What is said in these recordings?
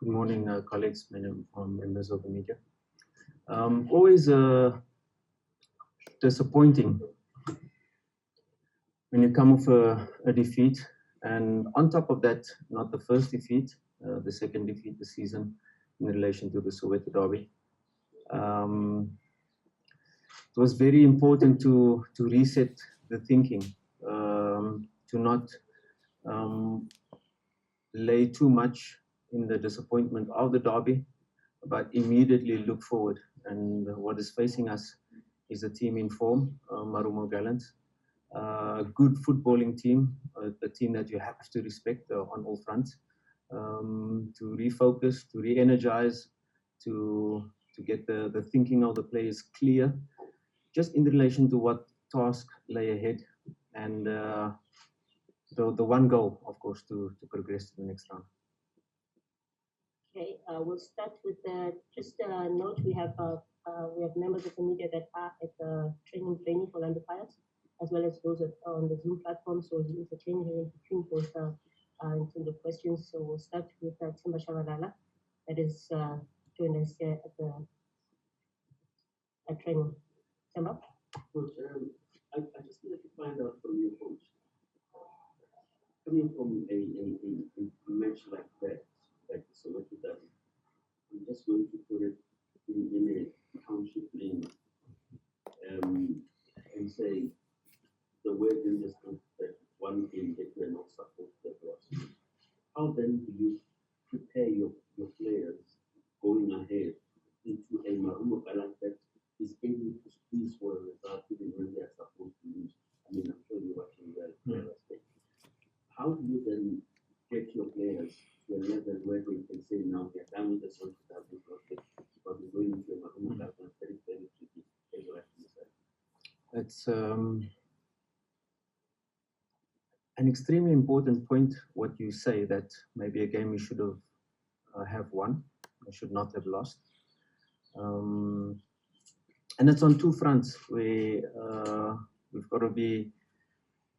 Good morning, colleagues, members of the media. Always disappointing when you come off a defeat, and on top of that, not the first defeat, the second defeat this season in relation to the Soweto Derby. It was very important to reset the thinking, to not lay too much in the disappointment of the derby, but immediately look forward. And what is facing us is a team in form, Marumo Gallants, a good footballing team, a team that you have to respect on all fronts, to refocus, to re-energize, to get the thinking of the players clear, just in relation to what task lay ahead, and the one goal, of course, to progress to the next round. Okay, we'll start with just a note. We have members of the media that are at the training venue for Orlando Pirates, as well as those on the Zoom platform. So we'll interchange in between both in terms of questions. So we'll start with Timba Shabalala, that is joined us here at training. Timba? Coach, I just wanted to find out from you, Coach, coming from a match like that, like the Soweto Derby, I'm just going to put it in a township lane and say the way in this that one game that we're not supposed to have. How then do you prepare your players going ahead into a Marumo Gallant that is able to squeeze for a result even when they are supposed to lose? I mean, I'm sure you're watching that. How do you then get your players to a level where they can say, now they're done with the Soweto Derby project, but we're going into a Marumo Gallant very, very tricky, as you actually said? It's an extremely important point, what you say, that maybe a game we should have won, we should not have lost. And it's on two fronts. We've got to be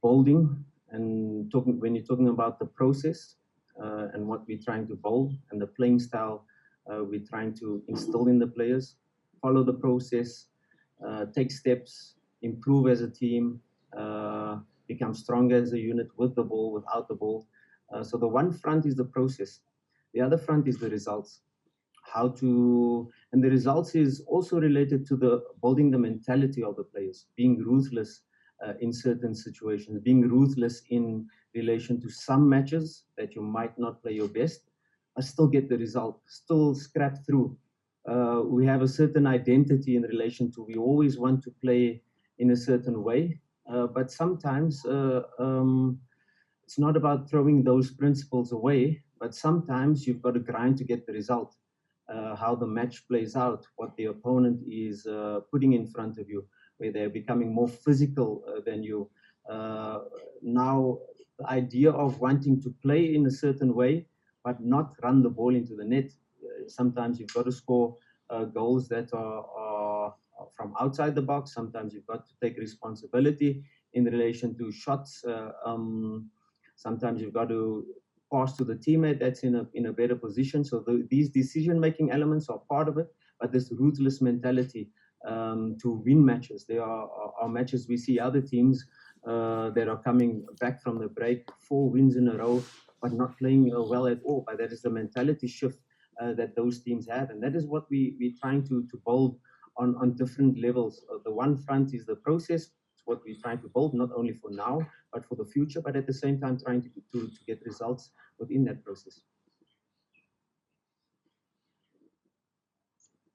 bolding and talking when you're talking about the process and what we're trying to bold and the playing style we're trying to instill in the players. Follow the process, take steps, improve as a team, become stronger as a unit with the ball, without the ball. So the one front is the process. The other front is the results. And the results is also related to the building the mentality of the players, being ruthless in certain situations, being ruthless in relation to some matches that you might not play your best, but still get the result, still scrap through. We have a certain identity in relation to, we always want to play in a certain way, but sometimes it's not about throwing those principles away, but sometimes you've got to grind to get the result. How the match plays out, what the opponent is putting in front of you, where they're becoming more physical than you. Now, the idea of wanting to play in a certain way, but not run the ball into the net. Sometimes you've got to score goals that are from outside the box. Sometimes you've got to take responsibility in relation to shots. Sometimes you've got to pass to the teammate that's in a better position. So these decision-making elements are part of it, but this ruthless mentality to win matches. There are matches we see other teams that are coming back from the break, 4 wins in a row, but not playing well at all. But that is the mentality shift that those teams have, and that is what we're trying to build on different levels. The one front is the process. It's what we're trying to build, not only for now, but for the future, but at the same time trying to get results within that process.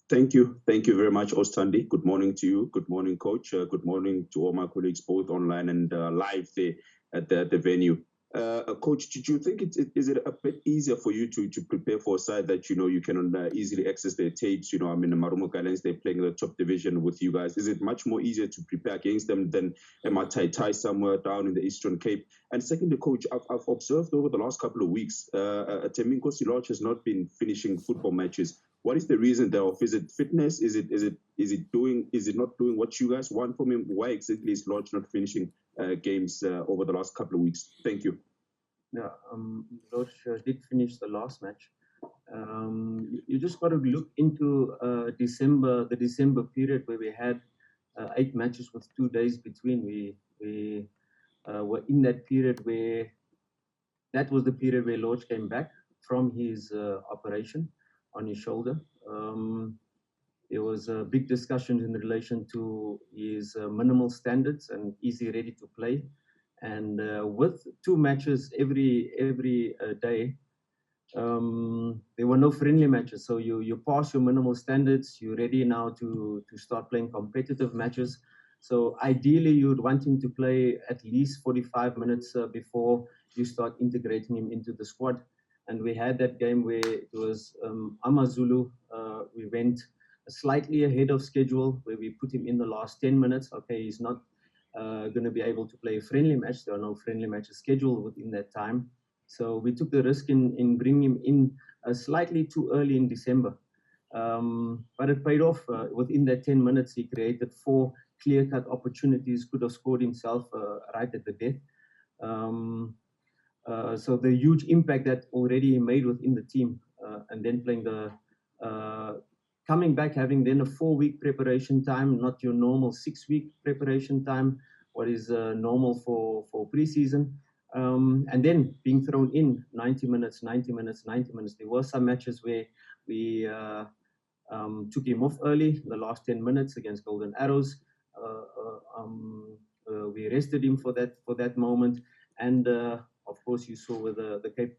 Thank you. Thank you very much, Ostandi. Good morning to you. Good morning, Coach. Good morning to all my colleagues, both online and live there at the venue. Coach, did you think is it a bit easier for you to prepare for a side that you can easily access their tapes? I mean, the Marumo Gallants, they're playing the top division with you guys. Is it much more easier to prepare against them than Tai somewhere down in the Eastern Cape? And secondly, Coach, I've observed over the last couple of weeks, Teminko Silach has not been finishing football matches. What is the reason thereof? Is it fitness? Is it not doing what you guys want from him? Why exactly is Lodge not finishing games over the last couple of weeks? Thank you. Yeah, Lodge did finish the last match. you just got to look into the December period where we had 8 matches with 2 days between. We were in that period where that was the period where Lodge came back from his operation on his shoulder. There was a big discussion in relation to his minimal standards and is he ready to play. And with 2 matches every day, there were no friendly matches. So you pass your minimal standards, you're ready now to start playing competitive matches. So ideally, you'd want him to play at least 45 minutes before you start integrating him into the squad. And we had that game where it was Amazulu. We went slightly ahead of schedule, where we put him in the last 10 minutes. Okay, he's not going to be able to play a friendly match. There are no friendly matches scheduled within that time. So we took the risk in bringing him in slightly too early in December. But it paid off. Within that 10 minutes, he created 4 clear-cut opportunities, could have scored himself right at the death. So the huge impact that already he made within the team, and then playing coming back, having then a 4-week preparation time, not your normal 6-week preparation time, what is normal for preseason. And then being thrown in 90 minutes. There were some matches where we took him off early, the last 10 minutes against Golden Arrows. We rested him for that moment. And of course, you saw with the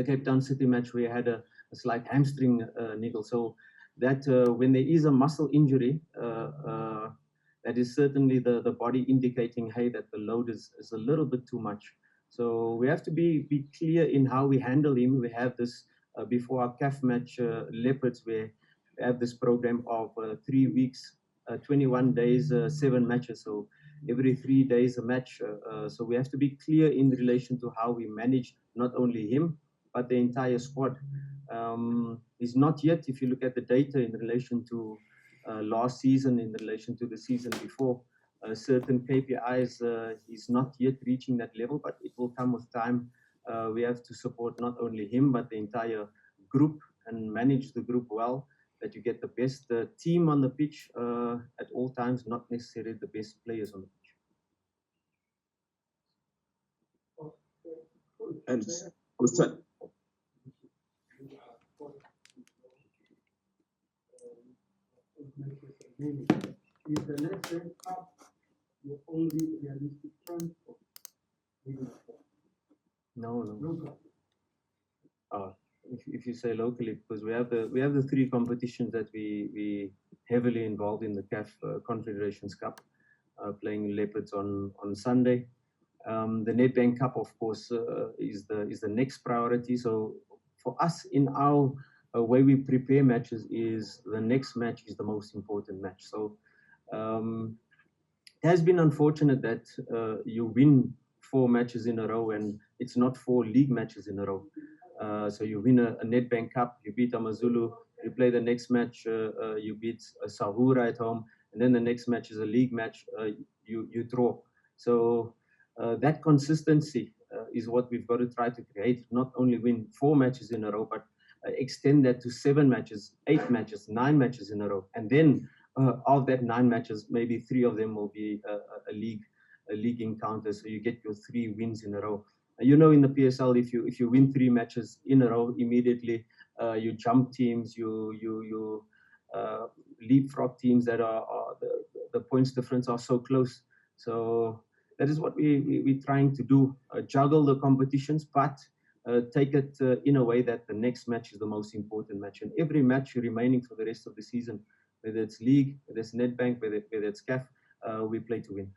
Cape Town City match, we had a slight hamstring niggle. So that when there is a muscle injury, that is certainly the body indicating, hey, that the load is a little bit too much. So we have to be clear in how we handle him. We have this before our CAF match, Leopards, where we have this program of 3 weeks, 21 days, 7 matches. So every 3 days a match. So we have to be clear in relation to how we manage not only him, but the entire squad. Is not yet, if you look at the data in relation to last season, in relation to the season before, certain KPIs is not yet reaching that level, but it will come with time. We have to support not only him, but the entire group and manage the group well, that you get the best team on the pitch at all times, not necessarily the best players on the pitch. And is the Nedbank Cup your only realistic chance of winning? No. If you say locally, because we have the 3 competitions that we heavily involved in, the CAF Confederations Cup, playing Leopards on Sunday. The Nedbank Cup, of course, is the next priority. So for us, in our way we prepare matches, is the next match is the most important match. So it has been unfortunate that you win 4 matches in a row and it's not 4 league matches in a row. So you win a Nedbank Cup, you beat Amazulu, you play the next match, you beat Sahura at home, and then the next match is a league match, you draw. So that consistency is what we've got to try to create, not only win 4 matches in a row, but extend that to 7 matches, 8 matches, 9 matches in a row. And then of that 9 matches, maybe 3 of them will be a league encounter. So you get your 3 wins in a row. You know, in the PSL, if you win 3 matches in a row, immediately you jump teams, you leapfrog teams that are the points difference are so close. So that is what we're trying to do, juggle the competitions, but take it in a way that the next match is the most important match. And every match remaining for the rest of the season, whether it's league, whether it's Nedbank, whether it's CAF, we play to win.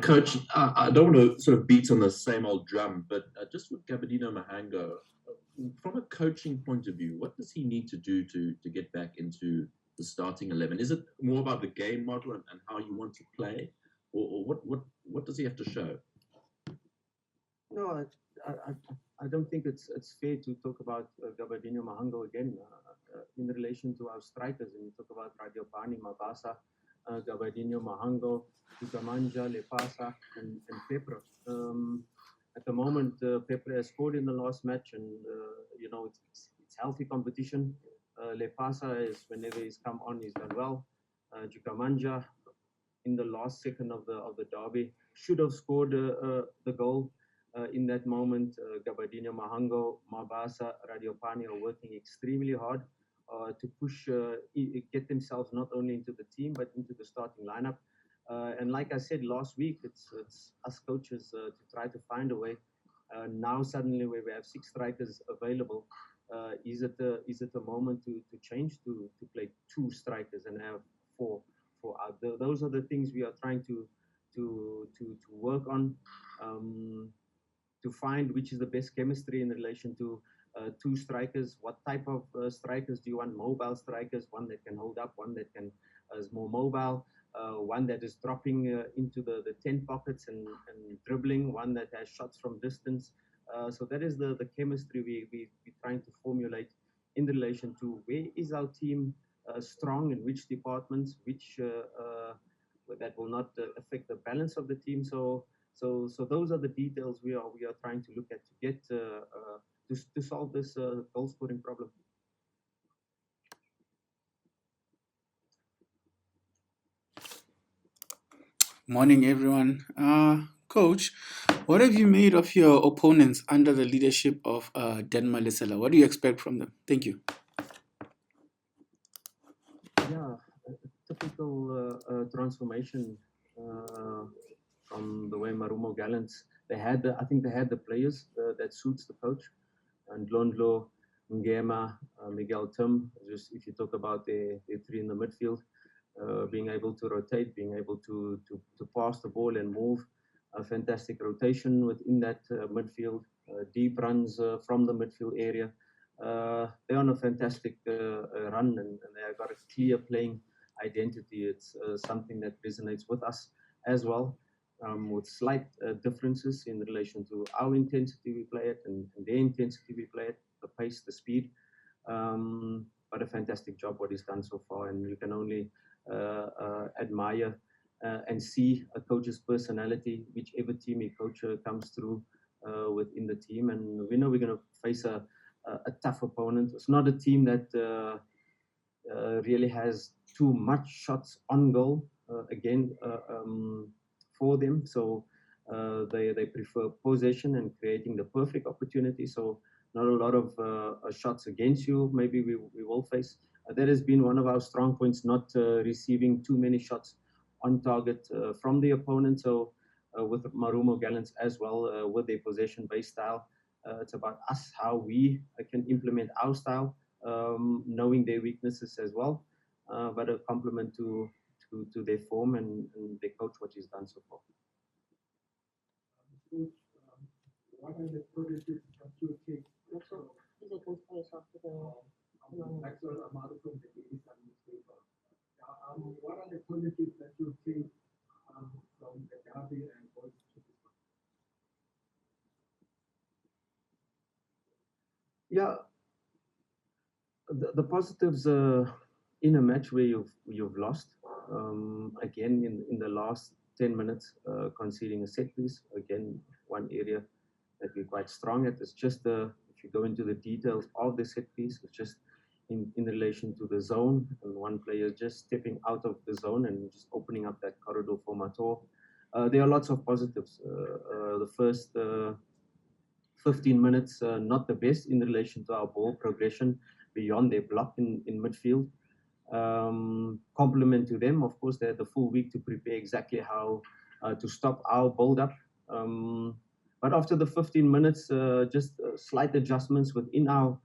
Coach, I don't want to sort of beat on the same old drum, but just with Gabadinho Mahango, from a coaching point of view, what does he need to do to get back into the starting 11? Is it more about the game model and how you want to play, or what does he have to show? No, I don't think it's fair to talk about Gabadinho Mahango again in relation to our strikers. And you talk about Radiopani, Mabasa, Gabadinho Mahango, Tukamanja, Lepasa, and Pepper. At the moment, Pepper has scored in the last match, and it's healthy competition. Lepasa is, whenever he's come on, he's done well. Jukamanja, in the last second of the derby, should have scored the goal in that moment. Gabadinho, Mahango, Mabasa, Radiopani are working extremely hard to push, get themselves not only into the team but into the starting lineup. And like I said last week, it's us coaches to try to find a way. Now suddenly, where we have 6 strikers available, is it a moment to change to play 2 strikers and have 4 out? Those are the things we are trying to work on, to find which is the best chemistry in relation to 2 strikers. What type of strikers do you want? Mobile strikers, one that can hold up, one that can is more mobile, one that is dropping into the 10 pockets and dribbling, one that has shots from distance. So that is the chemistry we're trying to formulate in relation to where is our team strong in which departments, which that will not affect the balance of the team. So those are the details we are trying to look at to get to solve this goal scoring problem. Morning, everyone. Coach, what have you made of your opponents under the leadership of Dan Malesela? What do you expect from them? Thank you. Yeah, a typical transformation from the way Marumo Gallants. I think they had the players that suits the coach, and Londlo, Ngema, Miguel Tim. Just if you talk about the 3 in the midfield, being able to rotate, being able to pass the ball and move, a fantastic rotation within that midfield, deep runs from the midfield area. They're on a fantastic run, and they have got a clear playing identity. It's something that resonates with us as well, with slight differences in relation to our intensity we play it and their intensity we play it, the pace, the speed. But a fantastic job what he's done so far, and you can only admire and see a coach's personality, whichever team a coach comes through within the team. And we know we're going to face a tough opponent. It's not a team that really has too much shots on goal for them. So they prefer possession and creating the perfect opportunity. So not a lot of shots against you. Maybe we will face. That has been one of our strong points, not receiving too many shots on target from the opponent. So with Marumo Gallants as well, with their possession-based style, it's about us, how we can implement our style, knowing their weaknesses as well, but a compliment to their form and their coach, what he's done so far. What are the positives that you take? These are conspiracy after the Maxwell Amado from the Daily Sun newspaper. What are the positives that you take from the derby and what? Yeah, the positives in a match where you've lost, again in the last 10 minutes, conceding a set piece. Again, one area that we're quite strong at is just if you go into the details of the set piece, it's just in relation to the zone, and one player just stepping out of the zone and just opening up that corridor for Mator. There are lots of positives. The first 15 minutes, not the best in relation to our ball progression beyond their block in midfield. Compliment to them, of course, they had the full week to prepare exactly how to stop our build-up. But after the 15 minutes, just slight adjustments within our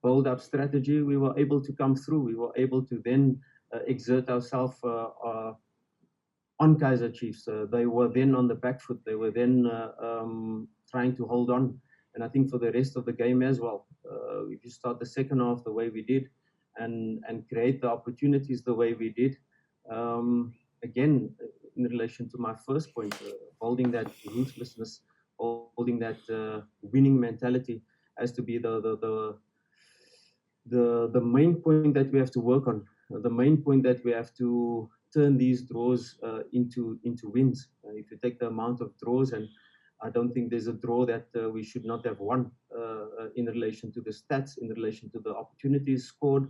build-up strategy, we were able to come through. We were able to then exert ourselves on Kaizer Chiefs. They were then on the back foot. They were then trying to hold on. And I think for the rest of the game as well, if you start the second half the way we did and create the opportunities the way we did, again, in relation to my first point, holding that ruthlessness, holding that winning mentality has to be the main point that we have to work on, the main point that we have to turn these draws into wins. If you take the amount of draws and I don't think there's a draw that we should not have won in relation to the stats, in relation to the opportunities scored,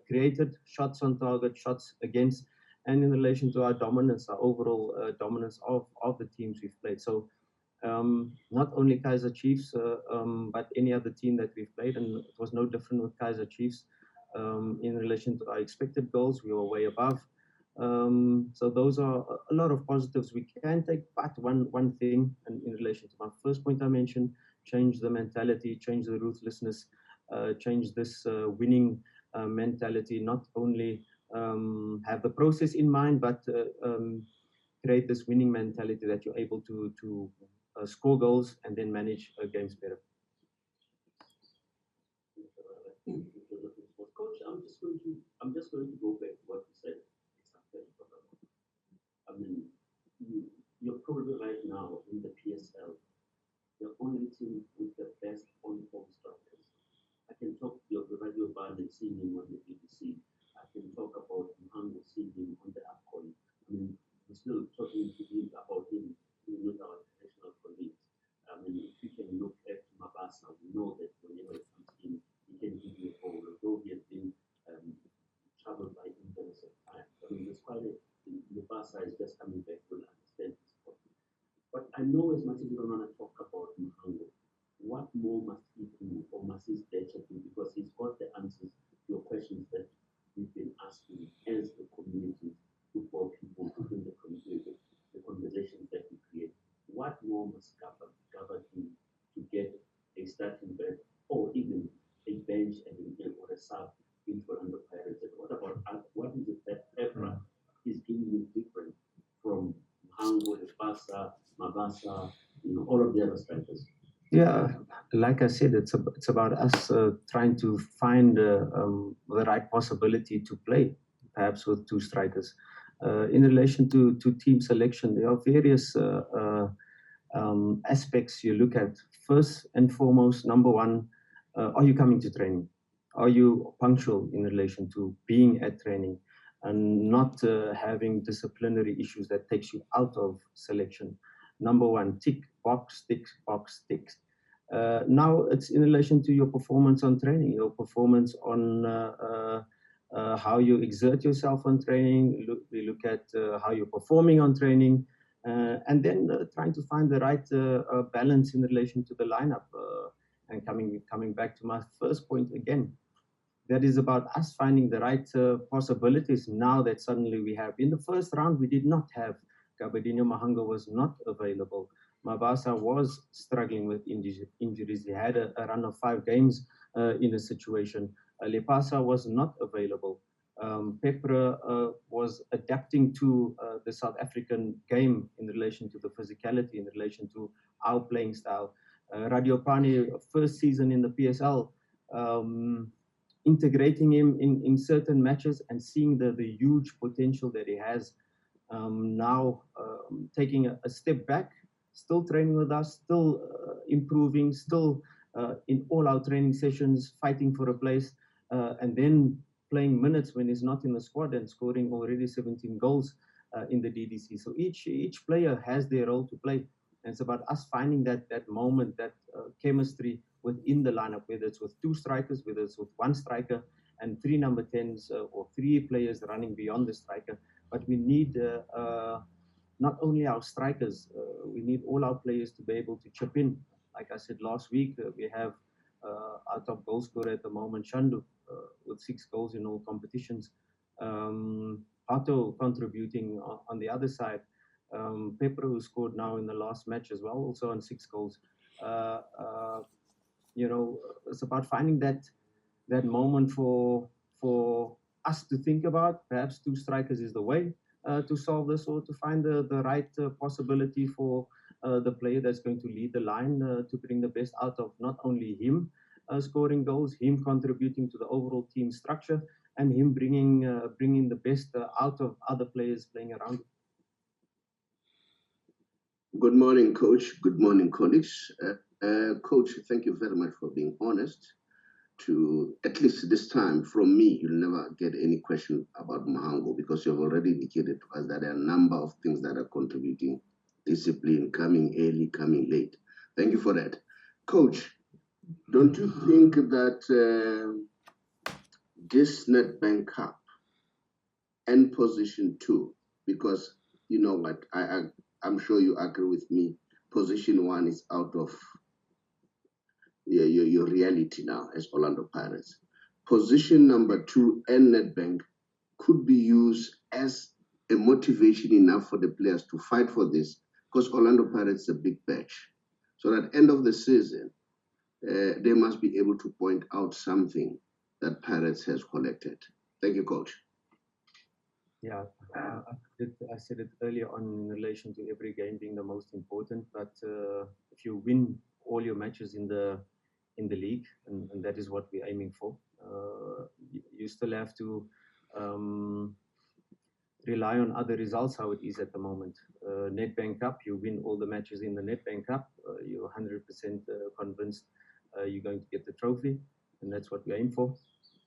created, shots on target, shots against, and in relation to our dominance, our overall dominance of the teams we've played. So not only Kaizer Chiefs, but any other team that we've played, and it was no different with Kaizer Chiefs. In relation to our expected goals, we were way above. So those are a lot of positives. We can take back one thing, and in relation to my first point I mentioned, change the mentality, change the ruthlessness, change this winning mentality, not only have the process in mind, but create this winning mentality that you're able to score goals and then manage games better. Coach, I'm just going to go back to what you said. I mean, you're probably right now in the PSL, the only team with the best on-form strikers. I can talk to your radio band and seeing him on the BBC. I can talk about Mhango, seeing him on the AFCON. I mean, we're still talking to him about him with our international colleagues. I mean, if we can look at Mabasa, we know that whenever it comes in, he can give you a goal. Although he has been troubled by injuries at times. I mean, there's quite a Mabasa is just coming back to understand his point. But I know as much as you don't want to talk about Mhango, what more must he do or must his stature do? Because he's got the answers to your questions that we've been asking as the community, football people, within the community, the conversations that we create. What more must govern him to get a starting bed or even a bench or a sub in Orlando Pirates? And what about what is it that Petra is giving you different from Mhango, Basa, Mabasa, all of the other strikers? Yeah, like I said, it's about us trying to find the right possibility to play, perhaps with two strikers. In relation to team selection, there are various aspects you look at. First and foremost, number one, are you coming to training? Are you punctual in relation to being at training and not having disciplinary issues that takes you out of selection? Number one, tick, box, tick, box, tick. Now it's in relation to your performance on training, your performance on how you exert yourself on training. We look at how you're performing on training, and then trying to find the right balance in relation to the lineup. And coming back to my first point again, that is about us finding the right possibilities now that suddenly we have. In the first round, we did not have. Gabadinho Mhango was not available. Mabasa was struggling with injuries. He had a run of 5 games in a situation. Lepasa was not available. Pepra was adapting to the South African game in relation to the physicality, in relation to our playing style. Radiopane, first season in the PSL, integrating him in certain matches and seeing the huge potential that he has. Now taking a step back, still training with us, still improving, still in all our training sessions, fighting for a place, and then playing minutes when he's not in the squad and scoring already 17 goals in the DDC. So each player has their role to play. And it's about us finding that moment, that chemistry within the lineup, whether it's with 2 strikers, whether it's with 1 striker and 3 number 10s or 3 players running beyond the striker. But we need not only our strikers, we need all our players to be able to chip in. Like I said last week, we have our top goal scorer at the moment, Shandu, with 6 goals in all competitions. Pato contributing on the other side. Pepper, who scored now in the last match as well, also on 6 goals. It's about finding that moment for us to think about. Perhaps 2 strikers is the way to solve this, or to find the right possibility for the player that's going to lead the line to bring the best out of not only him scoring goals, him contributing to the overall team structure, and him bringing the best out of other players playing around him. Good morning, Coach. Good morning, colleagues. Coach, thank you very much for being honest. To at least this time, from me, you'll never get any question about Mhango, because you've already indicated to us that there are a number of things that are contributing discipline, coming early, coming late. Thank you for that. Coach, don't you think that this Nedbank Cup and position 2, because you know what, I'm sure you agree with me, position 1 is out of your reality now as Orlando Pirates. Position number 2 and Nedbank could be used as a motivation enough for the players to fight for this, because Orlando Pirates is a big batch. So at the end of the season, they must be able to point out something that Pirates has collected. Thank you, Coach. Yeah, I said it earlier on in relation to every game being the most important. But if you win all your matches in the league, and that is what we're aiming for, you still have to rely on other results. How it is at the moment. Nedbank Cup, you win all the matches in the Nedbank Cup. You're 100% convinced you're going to get the trophy, and that's what we aim for.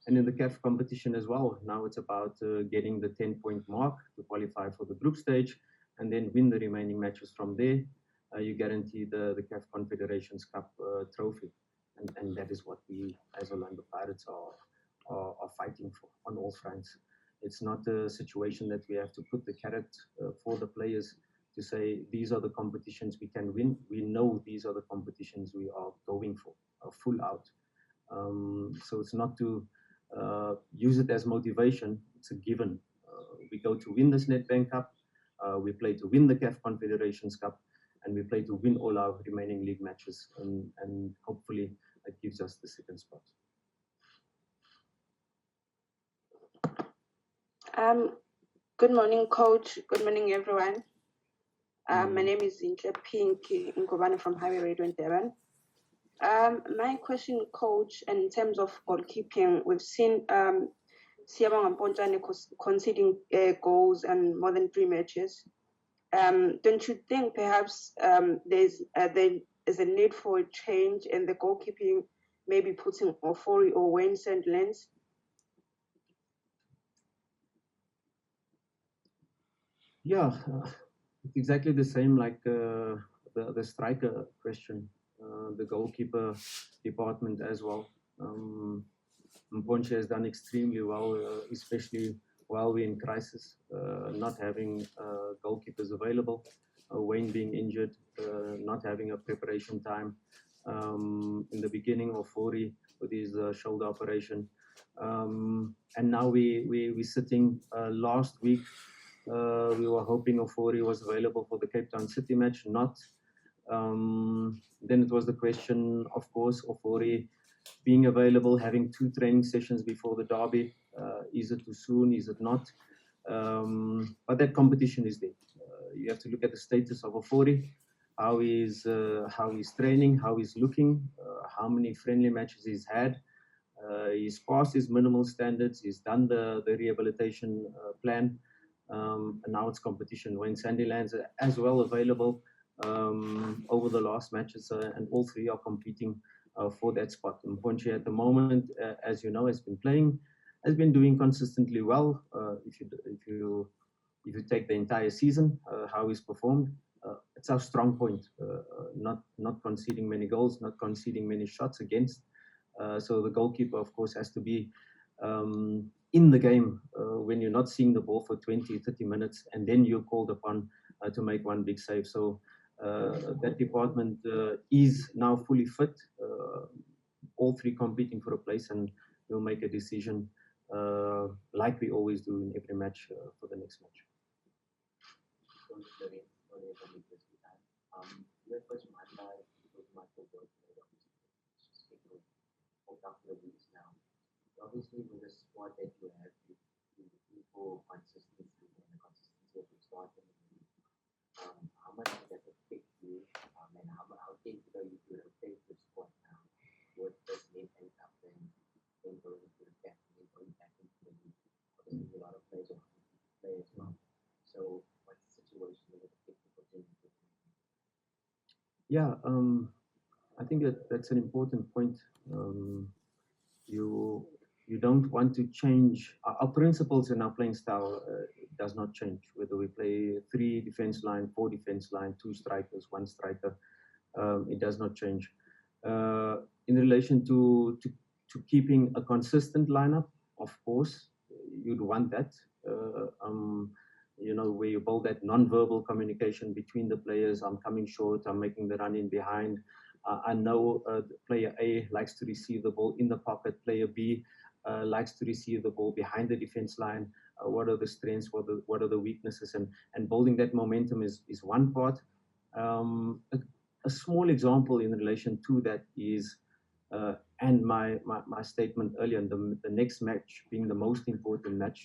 And in the CAF competition as well, now it's about getting the 10-point mark to qualify for the group stage, and then win the remaining matches from there. You guarantee the CAF Confederations Cup trophy, and that is what we as Orlando Pirates are fighting for on all fronts. It's not a situation that we have to put the carrot for the players to say these are the competitions we can win. We know these are the competitions we are going for, full out. So it's not to use it as motivation. It's a given. We go to win this Nedbank Cup. We play to win the CAF Confederations Cup, and we play to win all our remaining league matches. And hopefully, it gives us the second spot. Good morning, Coach. Good morning, everyone. My name is Zintle Pink Ngobane from Highway Radio in Durban. My question, Coach, and in terms of goalkeeping, we've seen Siyabonga Mpontshane conceding goals in more than 3 matches. Don't you think perhaps there's a need for a change in the goalkeeping, maybe putting Ofori or Wayne Sandlands? Yeah, it's exactly the same like the striker question, the goalkeeper department as well. Mpontshane has done extremely well, especially while we're in crisis, not having goalkeepers available, Wayne being injured, not having a preparation time in the beginning of Fori with his shoulder operation. And now we're sitting last week. We were hoping Ofori was available for the Cape Town City match, not. Then it was the question, of course, Ofori being available, having 2 training sessions before the derby. Is it too soon? Is it not? But that competition is there. You have to look at the status of Ofori, how he's training, how he's looking, how many friendly matches he's had. He's passed his minimal standards. He's done the rehabilitation plan. And now it's competition. Wayne Sandilands as well available over the last matches, and all 3 are competing for that spot. Mpontshane at the moment, as you know, has been doing consistently well. If you take the entire season, how he's performed, it's our strong point. Not conceding many goals, not conceding many shots against. So the goalkeeper, of course, has to be in the game when you're not seeing the ball for 20, 30 minutes, and then you're called upon to make one big save. So that department is now fully fit, all 3 competing for a place, and we'll make a decision like we always do in every match for the next match. Obviously, with the squad that you have, you for consistency and the consistency of the squad. How much does that affect you, and how capable are you to replace the squad now with this Nedbank Cup and then going into the CAF and then going back into the league? Obviously, a lot of players are play as well. So, what's the situation with the technical team? Yeah, I think that's an important point. you don't want to change. Our principles in our playing style does not change, whether we play 3 defense line, 4 defense line, 2 strikers, 1 striker. It does not change. In relation to keeping a consistent lineup, of course, you'd want that. Where you build that non-verbal communication between the players. I'm coming short, I'm making the run in behind. I know player A likes to receive the ball in the pocket, player B likes to receive the ball behind the defense line. What are the strengths, what are the weaknesses, and building that momentum is one part. A small example in relation to that is, and my statement earlier, the next match being the most important match,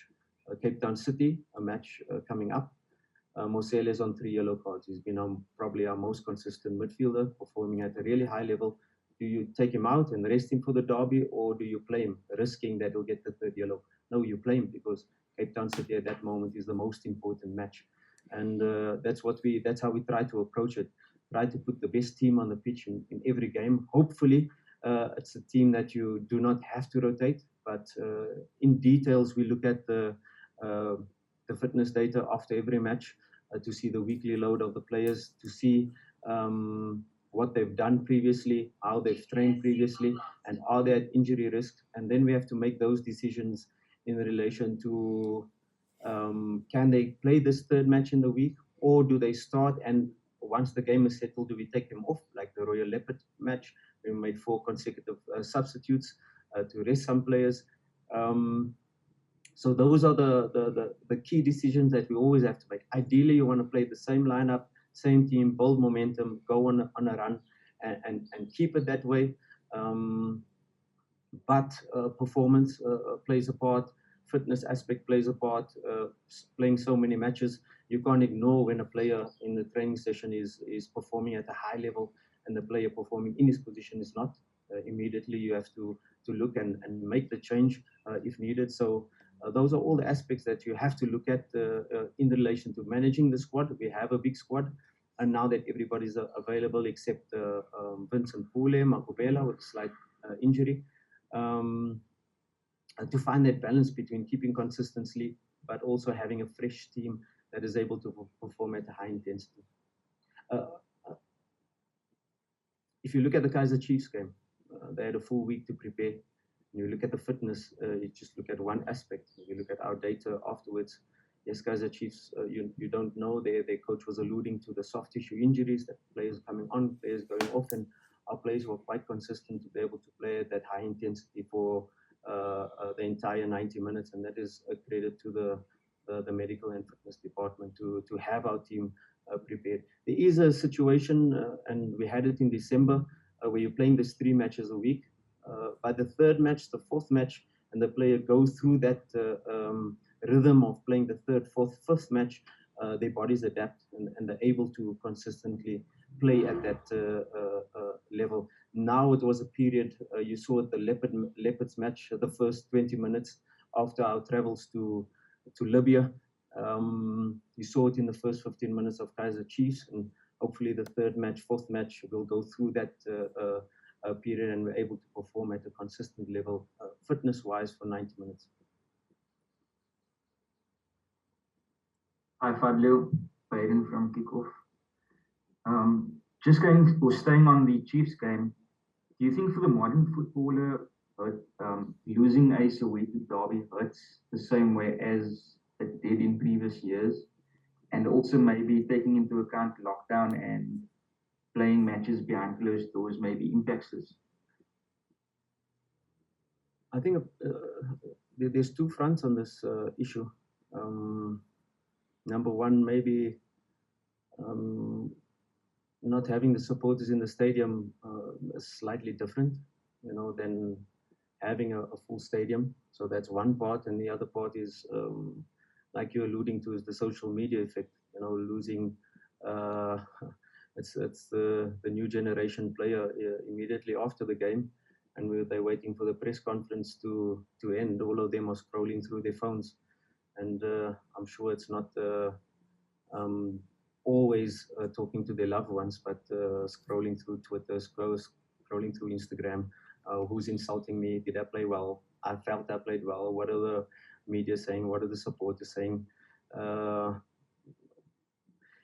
Cape Town City, a match coming up. Mosele is on 3 yellow cards. He's been probably our most consistent midfielder, performing at a really high level. Do you take him out and rest him for the derby, or do you play him, risking that he'll get the 3rd yellow? No, you play him, because Cape Town City at that moment is the most important match, and that's how we try to approach it. Try to put the best team on the pitch in every game. Hopefully, it's a team that you do not have to rotate, but in details we look at the fitness data after every match to see the weekly load of the players, to see what they've done previously, how they've trained previously, and are they at injury risk. And then we have to make those decisions in relation to can they play this 3rd match in the week, or do they start, and once the game is settled, do we take them off, like the Royal Leopard match? We made 4 consecutive substitutes to rest some players. So those are the key decisions that we always have to make. Ideally, you want to play the same lineup, same team, build momentum, go on a run, and keep it that way. But performance plays a part, fitness aspect plays a part. Playing so many matches, you can't ignore when a player in the training session is performing at a high level and the player performing in his position is not. Immediately you have to look and make the change if needed. So those are all the aspects that you have to look at in relation to managing the squad. We have a big squad, and now that everybody's available except Vincent Pule, Makubela with a slight injury, to find that balance between keeping consistency but also having a fresh team that is able to perform at a high intensity. If you look at the Kaizer Chiefs game, they had a full week to prepare. You look at the fitness, you just look at one aspect. You look at our data afterwards. Yes, Kaizer Chiefs, you don't know. Their coach was alluding to the soft tissue injuries, that players coming on, players going off, and our players were quite consistent to be able to play at that high intensity for the entire 90 minutes, and that is a credit to the medical and fitness department to have our team prepared. There is a situation, and we had it in December, where you're playing these 3 matches a week. By the 3rd match, the 4th match, and the player goes through that rhythm of playing the 3rd, 4th, 5th match, their bodies adapt and they're able to consistently play at that level. Now it was a period, you saw at the Leopards match, the first 20 minutes after our travels to Libya. You saw it in the first 15 minutes of Kaizer Chiefs, and hopefully the 3rd match, 4th match will go through that period and we're able to perform at a consistent level, fitness-wise, for 90 minutes. Hi, Fadlu. Baden from Kickoff. Just going or staying on the Chiefs game, do you think for the modern footballer, losing a Soweto Derby hurts the same way as it did in previous years? And also maybe taking into account lockdown and playing matches behind closed doors maybe impacts this? I think there's 2 fronts on this issue. Number one, maybe not having the supporters in the stadium is slightly different, than having a full stadium. So that's one part, and the other part is, like you're alluding to, is the social media effect. Losing. It's the new generation player immediately after the game, and they're waiting for the press conference to end. All of them are scrolling through their phones, and I'm sure it's not always talking to their loved ones, but scrolling through Twitter, scrolling through Instagram, Who's insulting me? Did I play well? I felt I played well. What are the media saying? What are the supporters saying?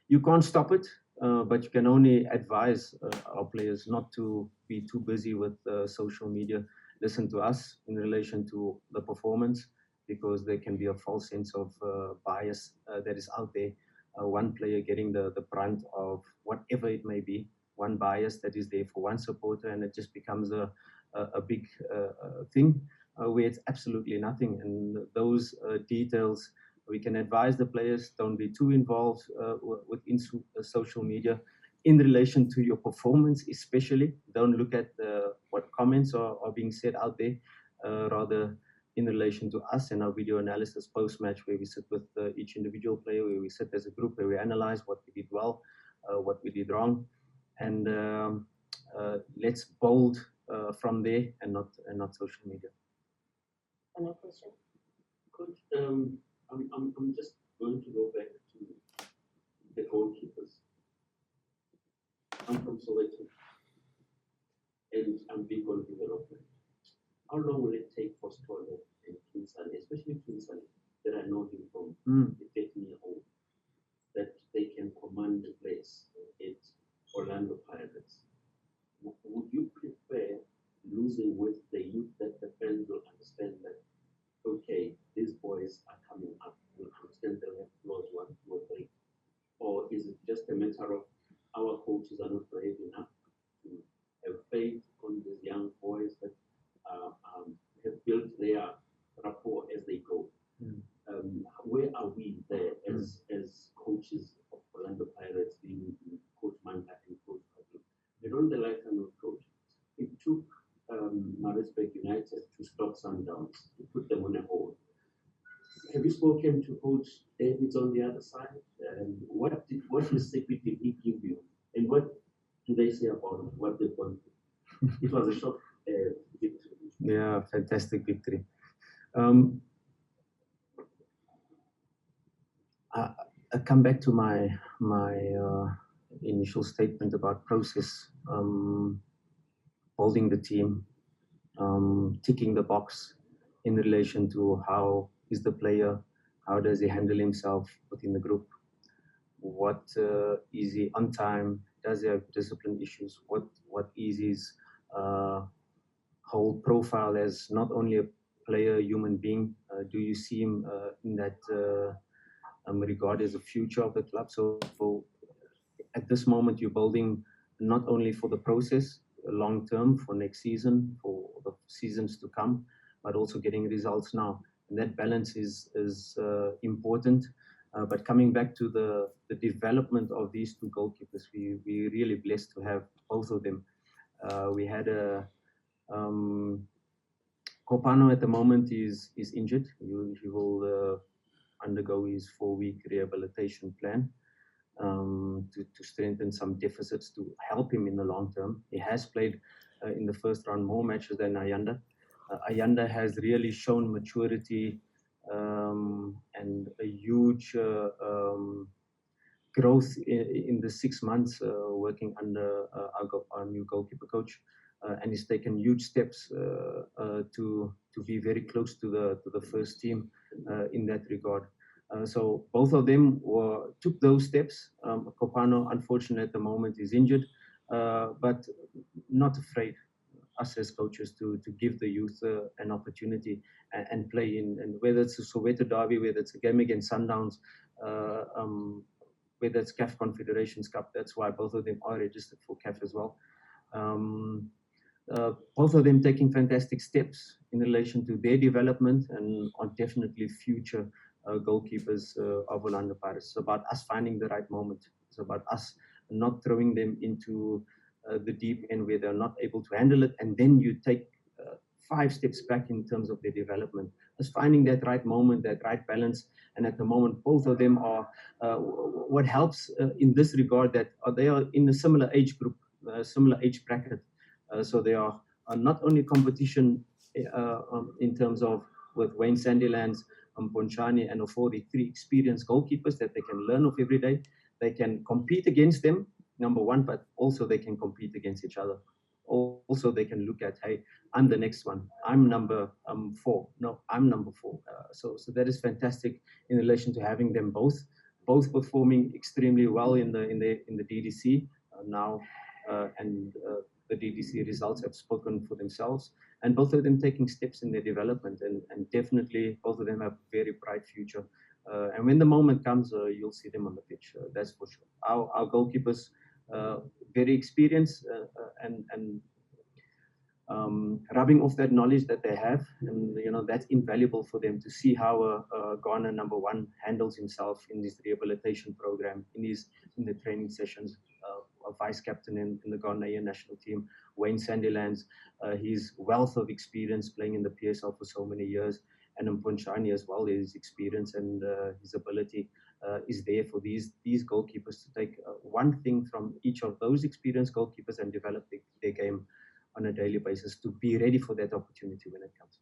You can't stop it, but you can only advise our players not to be too busy with social media. Listen to us in relation to the performance, because there can be a false sense of bias that is out there. One player getting the brunt of whatever it may be, one bias that is there for one supporter, and it just becomes a big thing where it's absolutely nothing. And those details, we can advise the players, don't be too involved within social media in relation to your performance, especially. Don't look at what comments are being said out there, rather in relation to us and our video analysis post-match, where we sit with each individual player, where we sit as a group, where we analyze what we did well, what we did wrong, and let's build from there and not social media. Another question? Coach, I'm just going to go back to the goalkeepers. I'm from Soweto, and I'm big on development. How long will it take for Stolo and Kinsale, especially Kinsale, that I know him from the 13-year-old, that they can command the place at Orlando Pirates? Would you prefer losing with the youth that the fans will understand that, okay, these boys are coming up, we understand they'll have flaws 1, 2, or 3? Or is it just a matter of our coaches are not brave enough to have faith on these young boys that have built their rapport as they go? Where are we there as coaches of Orlando Pirates, being Coach Manta and Coach Fadlu? And on the lifetime of Coach, it took Marumo United to stop Sundowns, to put them on a hold. Have you spoken to Coach Davids on the other side? What secret did he give you? And what do they say about what they've gone through? It was a shock victory. Yeah, fantastic victory. I come back to my initial statement about process, building the team, ticking the box in relation to how is the player, how does he handle himself within the group, what is he on time, does he have discipline issues, what is his whole profile as not only a player, human being, do you see him in that regard as a future of the club? So at this moment, you're building not only for the process, long term, for next season, for the seasons to come, but also getting results now. And that balance is important. But coming back to the development of these two goalkeepers, we're really blessed to have both of them. We had a Kopano at the moment is injured. He will undergo his 4-week rehabilitation plan to strengthen some deficits to help him in the long term. He has played in the first round more matches than Ayanda. Ayanda has really shown maturity and a huge growth in the 6 months working under our new goalkeeper coach, and he's taken huge steps to be very close to the first team in that regard. So both of them took those steps. Kopano, unfortunately, at the moment is injured, but not afraid, us as coaches, to give the youth an opportunity and play in. And whether it's a Soweto Derby, whether it's a game against Sundowns, whether it's CAF Confederations Cup, that's why both of them are registered for CAF as well. Both of them taking fantastic steps in relation to their development and are definitely future goalkeepers of Orlando Pirates. It's about us finding the right moment. It's about us not throwing them into the deep end where they're not able to handle it, and then you take 5 steps back in terms of their development. It's finding that right moment, that right balance, and at the moment, both of them are. What helps in this regard that they are in a similar age group, similar age bracket, so they are not only competition in terms of with Wayne Sandilands, Ponchani and Ofori, 3 experienced goalkeepers that they can learn of every day. They can compete against them, number one, but also they can compete against each other. also they can look at, hey, I'm the next one. I'm number 4. No, I'm number 4. So that is fantastic in relation to having them both performing extremely well in the DDC now, and the DDC results have spoken for themselves, and both of them taking steps in their development, and definitely both of them have a very bright future. And when the moment comes, you'll see them on the pitch. That's for sure. Our goalkeepers, very experienced, and rubbing off that knowledge that they have, and that's invaluable for them to see how Ghana number 1 handles himself in this rehabilitation program, in the training sessions. A vice captain in the Ghanaian national team, Wayne Sandilands, his wealth of experience playing in the PSL for so many years, and Mponchani as well, his experience and his ability is there for these goalkeepers to take one thing from each of those experienced goalkeepers and develop their game on a daily basis to be ready for that opportunity when it comes.